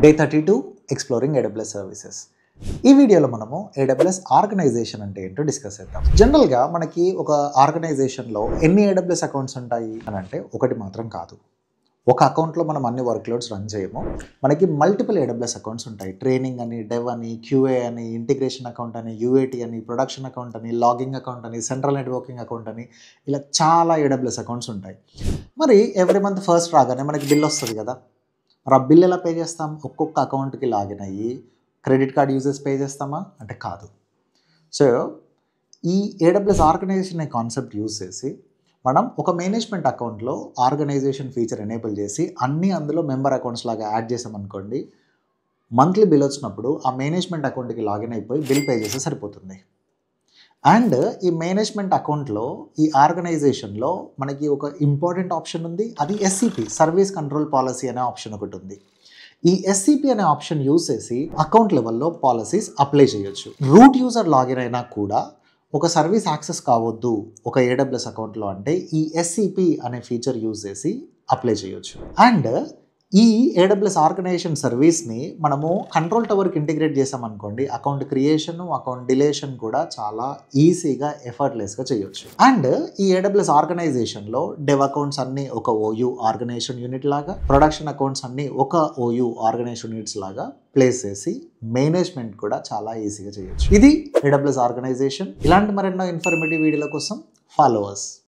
Day 32 exploring AWS services. ఈ వీడియోలో మనము AWS ఆర్గనైజేషన్ అంటే ఏంటో డిస్కస్ చేద్దాం. జనరల్గా మనకి ఒక ఆర్గనైజేషన్లో ఎన్ని AWS అకౌంట్స్ ఉంటాయి అని అంటే ఒకటి మాత్రం కాదు. ఒక అకౌంట్లో మనం అన్ని వర్క్లోడ్స్ రన్ చేయము. మనకి మల్టిపుల్ AWS అకౌంట్స్ ఉంటాయి. ట్రైనింగ్ అని, డెవ్ అని, QA అని, ఇంటిగ్రేషన్ అకౌంట్ అని, UAT అని, ప్రొడక్షన్ అకౌంట్ అని, లాగింగ్ అకౌంట్ అని, సెంట్రల్ నెట్వర్కింగ్ అకౌంట్ అని, ఇలా చాలా AWS అకౌంట్స్ ఉంటాయి. మరి ఎవ్రీ మంత్ ఫస్ట్ రాగానే మనకి బిల్ వస్తుంది కదా. మరి ఆ బిల్ ఎలా పే చేస్తాం? ఒక్కొక్క అకౌంట్కి లాగిన్ అయ్యి క్రెడిట్ కార్డ్ యూజెస్ పే చేస్తామా అంటే కాదు. సో ఈ AWS ఆర్గనైజేషన్ అనే కాన్సెప్ట్ యూజ్ చేసి మనం ఒక మేనేజ్మెంట్ అకౌంట్లో ఆర్గనైజేషన్ ఫీచర్ ఎనేబుల్ చేసి అన్నీ అందులో మెంబర్ అకౌంట్స్ లాగా యాడ్ చేసామనుకోండి, మంత్లీ బిల్ వచ్చినప్పుడు ఆ మేనేజ్మెంట్ అకౌంట్కి లాగిన్ అయిపోయి బిల్ పే చేస్తే సరిపోతుంది. అండ్ ఈ మేనేజ్మెంట్ అకౌంట్లో ఈ ఆర్గనైజేషన్లో మనకి ఒక ఇంపార్టెంట్ ఆప్షన్ ఉంది. అది SCP, సర్వీస్ కంట్రోల్ పాలసీ అనే ఆప్షన్ ఒకటి ఉంది. ఈ SCP అనే ఆప్షన్ యూజ్ చేసి అకౌంట్ లెవెల్లో పాలసీస్ అప్లై చేయొచ్చు. రూట్ యూజర్ లాగిన్ అయినా కూడా ఒక సర్వీస్ యాక్సెస్ కావద్దు ఒక AWS అకౌంట్లో అంటే ఈ SCP అనే ఫీచర్ యూజ్ చేసి అప్లై చేయొచ్చు. అండ్ ఈ AWS ఆర్గనైజేషన్ సర్వీస్ని మనము కంట్రోల్ టవర్కి ఇంటిగ్రేట్ చేసామనుకోండి, అకౌంట్ క్రియేషన్, అకౌంట్ డిలేషన్ కూడా చాలా ఈజీగా ఎఫర్ట్లెస్గా చేయొచ్చు. అండ్ ఈ AWS ఆర్గనైజేషన్లో డెవ్ అకౌంట్స్ అన్నీ ఒక OU ఆర్గనైజేషన్ యూనిట్ లాగా, ప్రొడక్షన్ అకౌంట్స్ అన్నీ ఒక OU ఆర్గనైజేషన్ యూనిట్స్ లాగా ప్లేస్ చేసి మేనేజ్మెంట్ కూడా చాలా ఈజీగా చేయొచ్చు. ఇది AWS ఆర్గనైజేషన్. ఇలాంటి మరెన్నో ఇన్ఫర్మేటివ్ వీడియోల కోసం ఫాలో అస్.